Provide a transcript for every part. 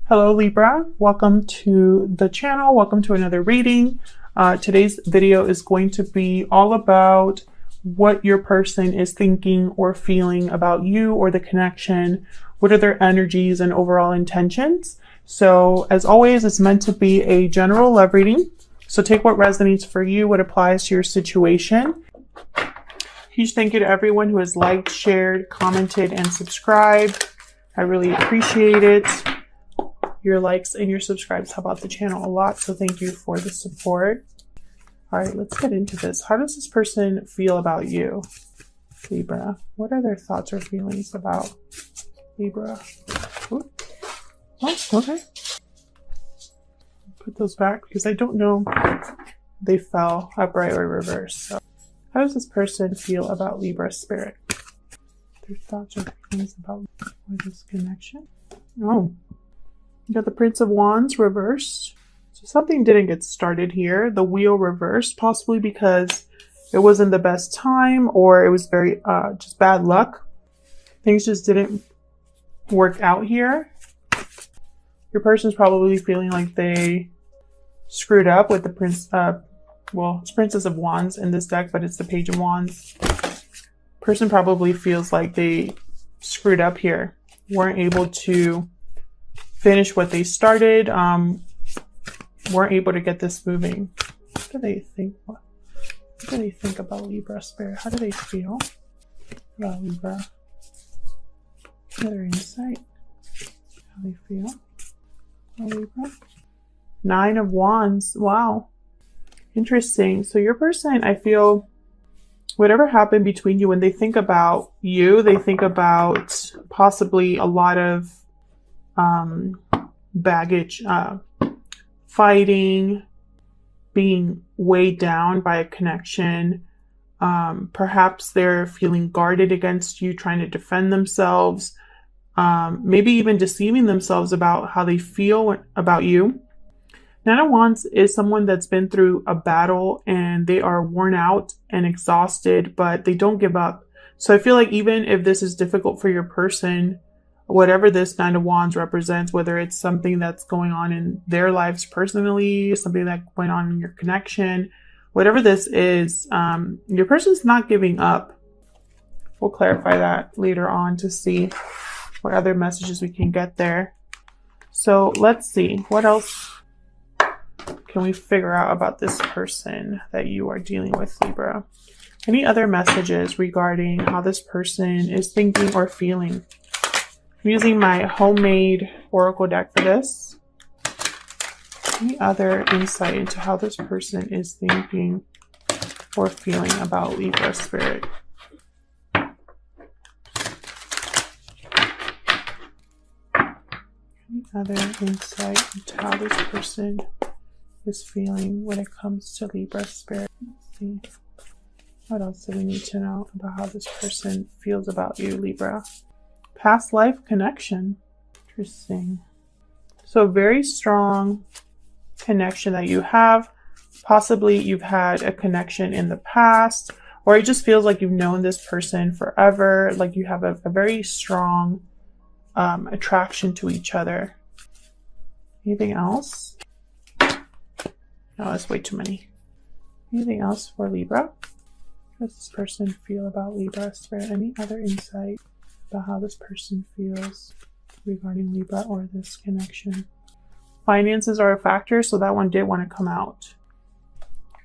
Hello Libra, welcome to the channel, welcome to another reading. Today's video is going to be all about what your person is thinking or feeling about you or the connection. What are their energies and overall intentions? So as always, it's meant to be a general love reading. So take what resonates for you, what applies to your situation. Huge thank you to everyone who has liked, shared, commented, and subscribed. I really appreciate it. Your likes and your subscribes help out the channel a lot, so thank you for the support. All right, let's get into this. How does this person feel about you, Libra? What are their thoughts or feelings about Libra? Ooh. Oh, okay. Put those back because I don't know if they fell upright or reversed. So, how does this person feel about Libra spirit? Their thoughts or feelings about this connection? Oh. You got the Prince of Wands reversed. So something didn't get started here. The wheel reversed, possibly because it wasn't the best time or it was very just bad luck. Things just didn't work out here. Your person's probably feeling like they screwed up with the Prince. Well, it's Princess of Wands in this deck, but it's the Page of Wands. Person probably feels like they screwed up here. Weren't able to finish what they started, weren't able to get this moving. What do they think? What do they think about Libra spirit? How do they feel about Libra? Another insight. How they feel about Libra? 9 of Wands. Wow. Interesting. So your person, I feel, whatever happened between you, when they think about you, they think about possibly a lot of baggage, fighting, being weighed down by a connection. Perhaps they're feeling guarded against you, trying to defend themselves, maybe even deceiving themselves about how they feel about you. 9 of Wands is someone that's been through a battle and they are worn out and exhausted, but they don't give up. So I feel like even if this is difficult for your person, whatever this 9 of Wands represents, whether it's something that's going on in their lives personally, something that went on in your connection, whatever this is, your person's not giving up. We'll clarify that later on to see what other messages we can get there. So let's see, what else can we figure out about this person that you are dealing with, Libra? Any other messages regarding how this person is thinking or feeling? I'm using my homemade oracle deck for this. Any other insight into how this person is thinking or feeling about Libra spirit? Any other insight into how this person is feeling when it comes to Libra spirit? Let's see. What else do we need to know about how this person feels about you, Libra? Past life connection. Interesting. So very strong connection that you have. Possibly you've had a connection in the past, or it just feels like you've known this person forever. Like you have a very strong attraction to each other. Anything else? No, that's way too many. Anything else for Libra? How does this person feel about Libra spirit? Any other insight about how this person feels regarding Libra or this connection? Finances are a factor, so that one did want to come out.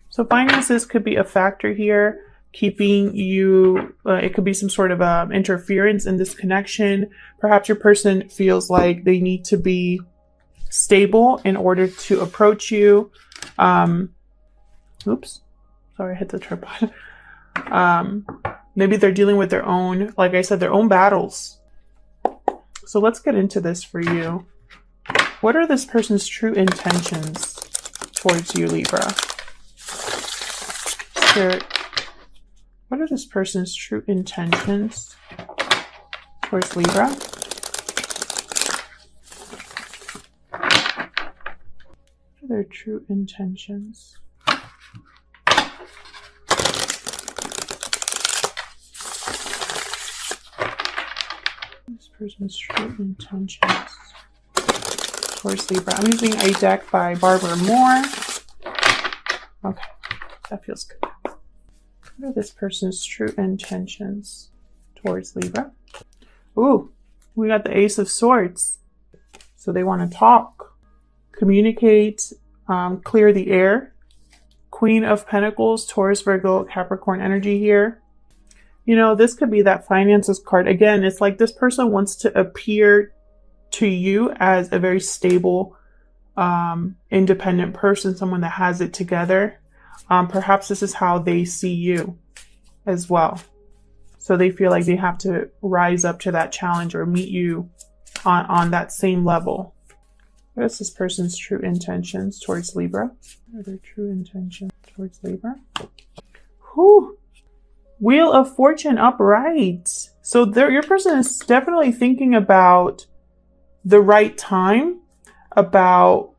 So finances could be a factor here, keeping you, it could be some sort of interference in this connection. Perhaps your person feels like they need to be stable in order to approach you. Oops, sorry, I hit the tripod. Maybe they're dealing with their own, like I said, their own battles. So let's get into this for you. What are this person's true intentions towards you, Libra? Spirit, what are this person's true intentions towards Libra? What are their true intentions? This person's true intentions. towards Libra. I'm using a deck by Barbara Moore. Okay, that feels good. What are this person's true intentions towards Libra? Ooh, we got the Ace of Swords. So they want to talk, communicate, clear the air. Queen of Pentacles, Taurus, Virgo, Capricorn energy here. You know, this could be that finances card. Again, it's like this person wants to appear to you as a very stable, independent person, someone that has it together. Perhaps this is how they see you as well. So they feel like they have to rise up to that challenge or meet you on that same level. What is this person's true intentions towards Libra? What are their true intentions towards Libra? Whew. Wheel of Fortune upright. So your person is definitely thinking about the right time, about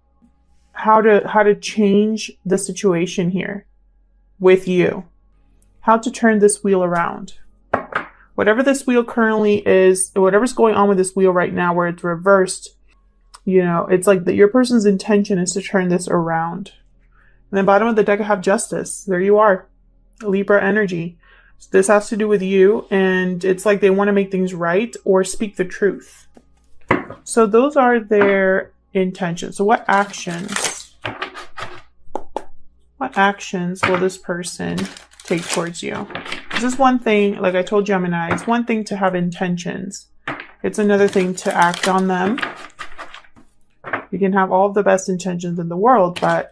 how to change the situation here with you, how to turn this wheel around. Whatever this wheel currently is, whatever's going on with this wheel right now where it's reversed, you know, it's like your person's intention is to turn this around. And then bottom of the deck, I have Justice. There you are, Libra energy. This has to do with you, and it's like they want to make things right or speak the truth. So those are their intentions. So what actions will this person take towards you? This is one thing, like I told Gemini, it's one thing to have intentions. It's another thing to act on them. You can have all of the best intentions in the world, but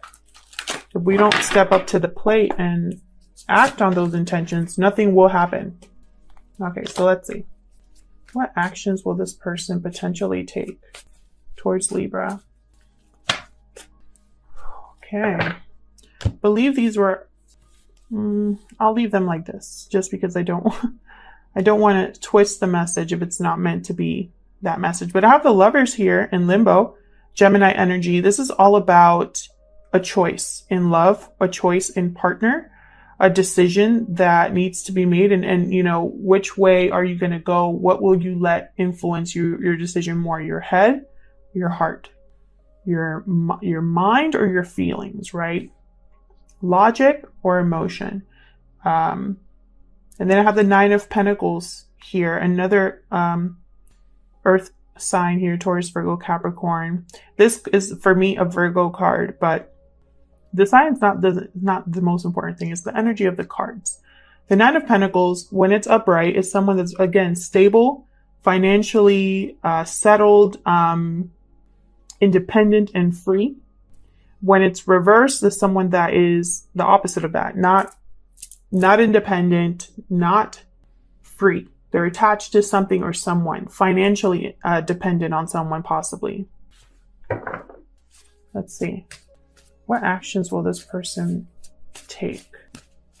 if we don't step up to the plate and act on those intentions, nothing will happen. Okay, so let's see. What actions will this person potentially take towards Libra? Okay. I believe these were... I'll leave them like this, just because I don't want to twist the message if it's not meant to be that message. But I have the Lovers here in limbo, Gemini energy. This is all about a choice in love, a choice in partner, a decision that needs to be made. And you know, which way are you going to go? What will you let influence your decision more? Your head, your heart, your mind, or your feelings, right? Logic or emotion. And then I have the Nine of Pentacles here, another earth sign here, Taurus, Virgo, Capricorn. This is for me a Virgo card, but the sign is not the most important thing. It's the energy of the cards. The Nine of Pentacles, when it's upright, is someone that's, again, stable, financially settled, independent and free. When it's reversed, is someone that is the opposite of that. Not independent, not free. They're attached to something or someone, financially dependent on someone possibly. Let's see. What actions will this person take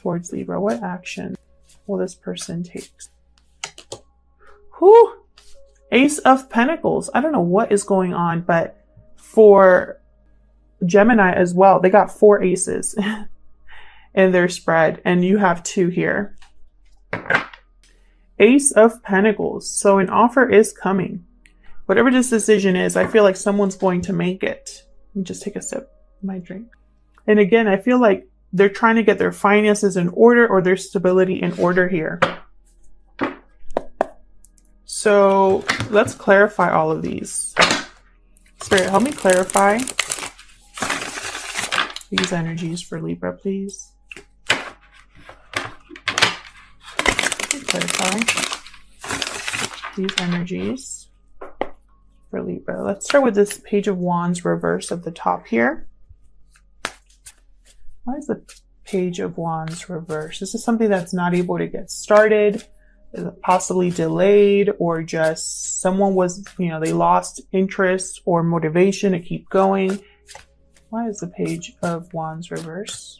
towards Libra? What action will this person take? Whew! Ace of Pentacles. I don't know what is going on, but for Gemini as well, they got 4 aces in their spread, and you have 2 here. Ace of Pentacles. So an offer is coming. Whatever this decision is, I feel like someone's going to make it. Let me just take a sip of my drink. And again, I feel like they're trying to get their finances in order or their stability in order here. So let's clarify all of these. Spirit, help me clarify these energies for Libra, please. Clarify these energies for Libra. Let's start with this Page of Wands reverse at the top here. Why is the Page of Wands reverse? This is something that's not able to get started, possibly delayed, or just someone was, they lost interest or motivation to keep going. Why is the Page of Wands reverse?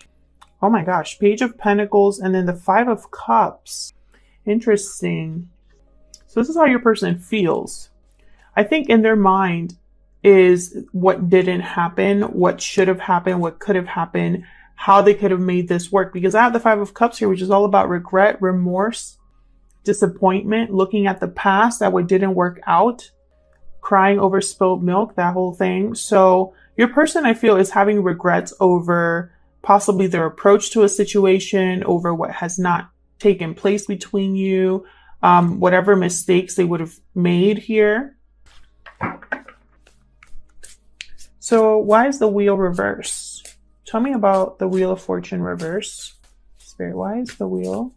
Oh my gosh, Page of Pentacles and then the 5 of Cups. Interesting. So this is how your person feels. I think in their mind is what didn't happen, what should have happened, what could have happened, how they could have made this work. Because I have the 5 of Cups here, which is all about regret, remorse, disappointment, looking at the past, that what didn't work out. crying over spilled milk, that whole thing. So your person, I feel, is having regrets over possibly their approach to a situation, over what has not taken place between you, whatever mistakes they would have made here. So why is the wheel reverse? Tell me about the Wheel of Fortune reverse. Spirit, why is the Wheel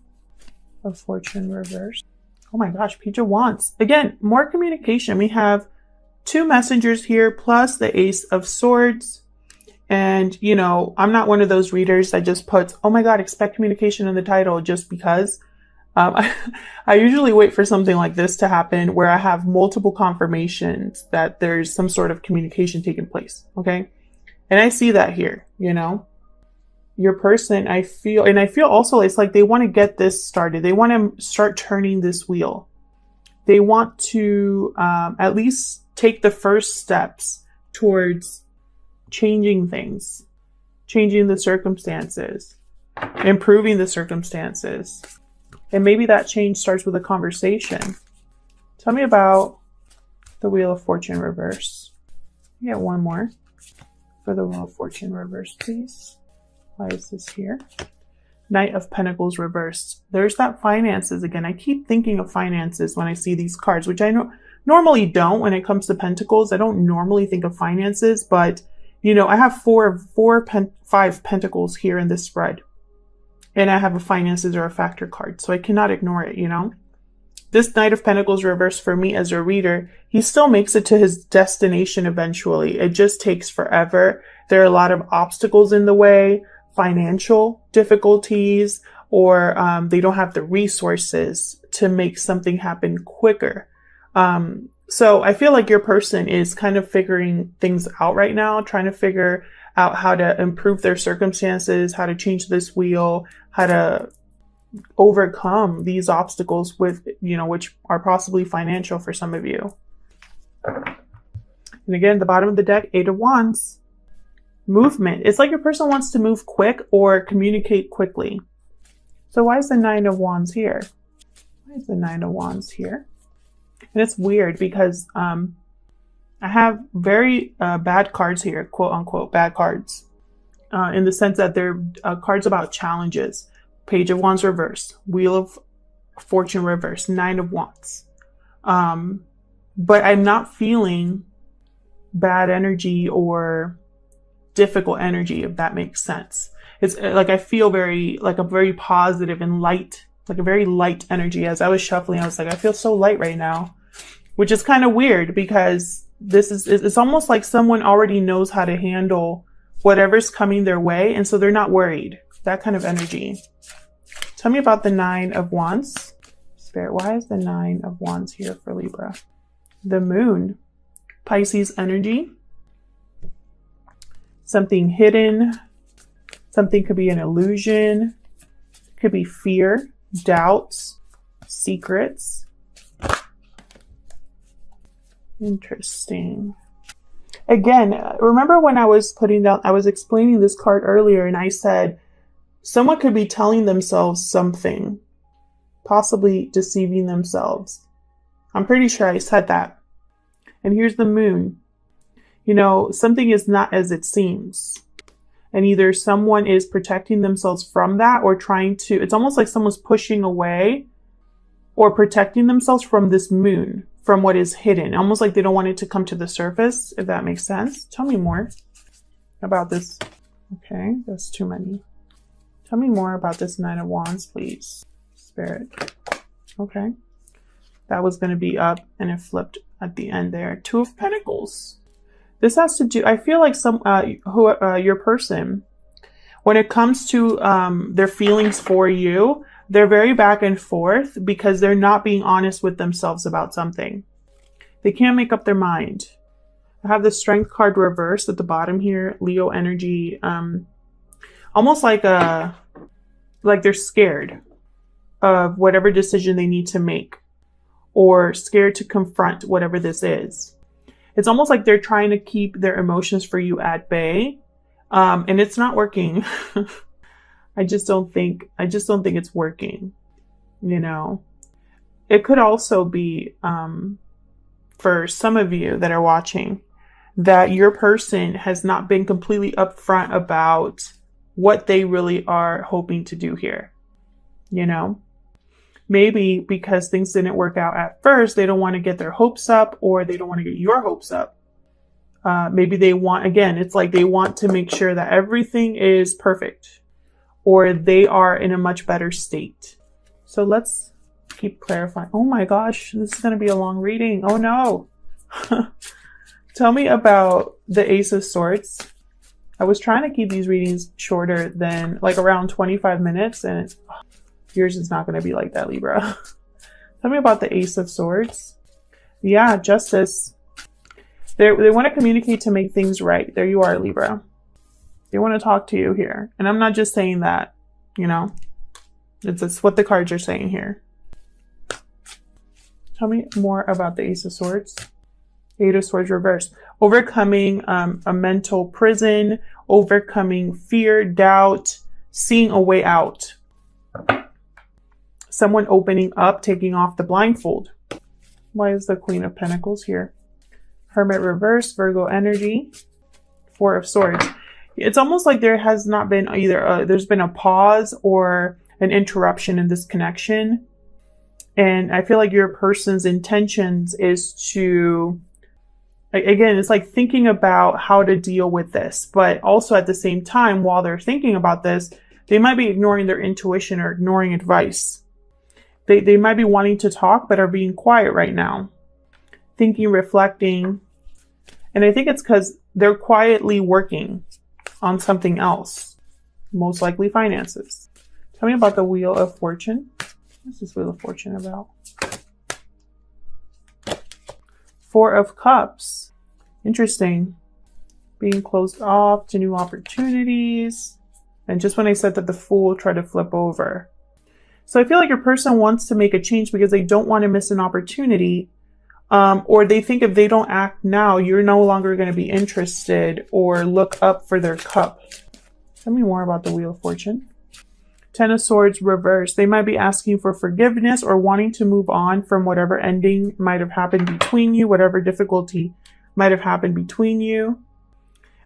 of Fortune reverse? Oh my gosh, Page of Wands. Again, more communication. We have 2 messengers here plus the Ace of Swords. And, you know, I'm not one of those readers that just puts, oh my God, expect communication in the title just because. I usually wait for something like this to happen where I have multiple confirmations that there's some sort of communication taking place. Okay. And I see that here, you know, your person, I feel also it's like they want to get this started. They want to start turning this wheel. They want to at least take the first steps towards changing things, changing the circumstances, improving the circumstances. And maybe that change starts with a conversation. Tell me about the Wheel of Fortune reverse. Get one more for the Wheel of Fortune reverse, please. Why is this here? Knight of Pentacles reversed. There's that finances again. I keep thinking of finances when I see these cards, which I normally don't when it comes to Pentacles. I don't normally think of finances, but you know, I have 5 Pentacles here in this spread. And I have a finances or a factor card, so I cannot ignore it, you know? This Knight of Pentacles reversed for me as a reader, he still makes it to his destination eventually. It just takes forever. There are a lot of obstacles in the way, financial difficulties, or they don't have the resources to make something happen quicker. So I feel like your person is kind of figuring things out right now, trying to figure out how to improve their circumstances, how to change this wheel, how to overcome these obstacles with, you know, which are possibly financial for some of you. And again, the bottom of the deck, 8 of Wands. Movement. It's like your person wants to move quick or communicate quickly. So why is the 9 of Wands here? Why is the 9 of Wands here? And it's weird because I have very bad cards here, quote unquote, bad cards, in the sense that they're cards about challenges. Page of Wands reverse, Wheel of Fortune reverse, 9 of Wands. But I'm not feeling bad energy or difficult energy, if that makes sense. It's like I feel very, like a very positive and light, like a very light energy. As I was shuffling, I was like, I feel so light right now, which is kind of weird because it's almost like someone already knows how to handle whatever's coming their way. And so they're not worried. That kind of energy. Tell me about the 9 of Wands. Spirit, why is the 9 of Wands here for Libra? The Moon. Pisces energy. Something hidden. Something could be an illusion. Could be fear, doubts, secrets. Interesting. Again, remember when I was explaining this card earlier and I said someone could be telling themselves something, possibly deceiving themselves. I'm pretty sure I said that. And here's the Moon. You know, something is not as it seems. And either someone is protecting themselves from that or trying to, it's almost like someone's pushing away or protecting themselves from this moon, from what is hidden. Almost like they don't want it to come to the surface, if that makes sense. Tell me more about this. Okay, that's too many. Tell me more about this 9 of Wands, please. Spirit. Okay. That was going to be up and it flipped at the end there. 2 of Pentacles. This has to do, I feel like your person, when it comes to their feelings for you, they're very back and forth because they're not being honest with themselves about something. They can't make up their mind. I have the Strength card reversed at the bottom here. Leo energy. Almost like they're scared of whatever decision they need to make or scared to confront whatever this is. It's almost like they're trying to keep their emotions for you at bay. And it's not working. I just don't think it's working. You know, it could also be, for some of you that are watching that your person has not been completely upfront about what they really are hoping to do here. You know, maybe because things didn't work out at first, they don't want to get their hopes up, or they don't want to get your hopes up. Maybe they want, again, it's like they want to make sure that everything is perfect, or they are in a much better state. So let's keep clarifying. Oh my gosh, this is going to be a long reading. Oh no. Tell me about the Ace of Swords. I was trying to keep these readings shorter than like around 25 minutes, and yours is not going to be like that, Libra. Tell me about the Ace of Swords. Yeah, justice. They want to communicate to make things right. There you are, Libra. They want to talk to you here. And I'm not just saying that, you know. It's what the cards are saying here. Tell me more about the Ace of Swords. Eight of Swords reversed. Overcoming a mental prison, overcoming fear, doubt, seeing a way out. Someone opening up, taking off the blindfold. Why is the Queen of Pentacles here? Hermit reverse, Virgo energy, Four of Swords. It's almost like there has not been either, there's been a pause or an interruption in this connection. And I feel like your person's intentions is to, again, it's like thinking about how to deal with this, but also at the same time, while they're thinking about this, they might be ignoring their intuition or ignoring advice. They might be wanting to talk, but are being quiet right now. Thinking, reflecting. And I think it's because they're quietly working on something else. Most likely finances. Tell me about the Wheel of Fortune. What's this Wheel of Fortune about? Four of Cups. Interesting. Being closed off to new opportunities. And just when I said that, the Fool tried to flip over. So I feel like your person wants to make a change because they don't want to miss an opportunity. Or they think if they don't act now, you're no longer going to be interested or look up for their cup. Tell me more about the Wheel of Fortune. Ten of Swords reversed. They might be asking for forgiveness or wanting to move on from whatever ending might have happened between you, whatever difficulty might have happened between you.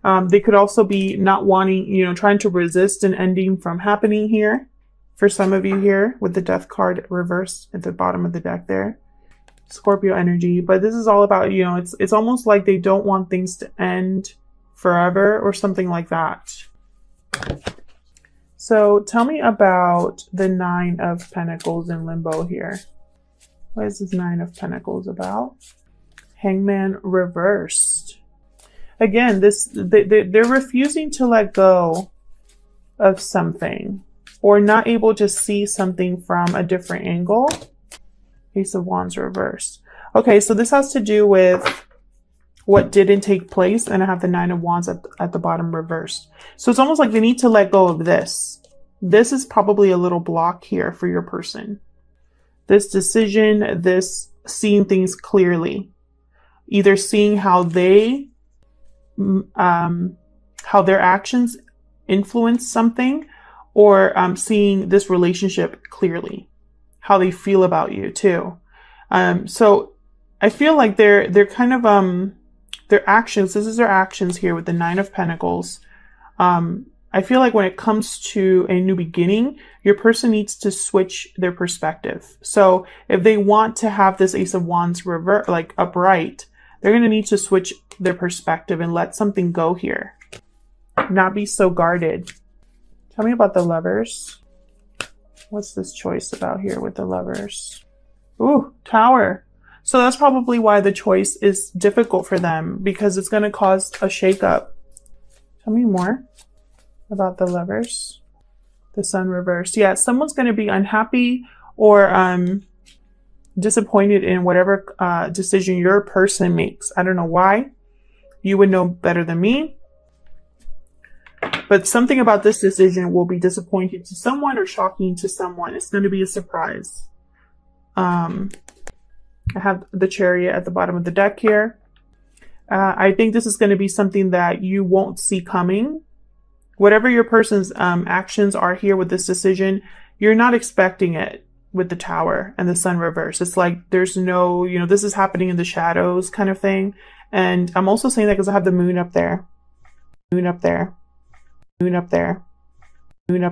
They could also be not wanting, trying to resist an ending from happening here. For some of you here with the Death card reversed at the bottom of the deck there. Scorpio energy. But this is all about, it's almost like they don't want things to end forever or something like that. So tell me about the Nine of Pentacles in limbo here. What is this Nine of Pentacles about? Hangman reversed. Again, they're refusing to let go of something or not able to see something from a different angle. Ace of Wands reversed. Okay, so this has to do with what didn't take place, and I have the Nine of Wands at the bottom reversed. So it's almost like they need to let go of this. This is probably a little block here for your person. This decision, this seeing things clearly. Either seeing how they, how their actions influence something, or seeing this relationship clearly. How they feel about you too. So I feel like they're kind of, their actions, this is their actions here with the Nine of Pentacles. I feel like when it comes to a new beginning, your person needs to switch their perspective. So if they want to have this Ace of Wands revert, like upright, they're going to need to switch their perspective and let something go here. Not be so guarded. Tell me about the Lovers. What's this choice about here with the Lovers? Ooh, Tower. So that's probably why the choice is difficult for them, because it's going to cause a shakeup. Tell me more about the Lovers. The Sun reversed. Yeah, someone's going to be unhappy or disappointed in whatever decision your person makes. I don't know why. You would know better than me. But something about this decision will be disappointing to someone or shocking to someone. It's going to be a surprise. I have the Chariot at the bottom of the deck here. I think this is going to be something that you won't see coming. Whatever your person's actions are here with this decision, you're not expecting it. with the Tower and the Sun reverse. It's like there's no, you know, this is happening in the shadows kind of thing. And I'm also saying that because I have the Moon up there. Moon up there. Moon up there. Moon up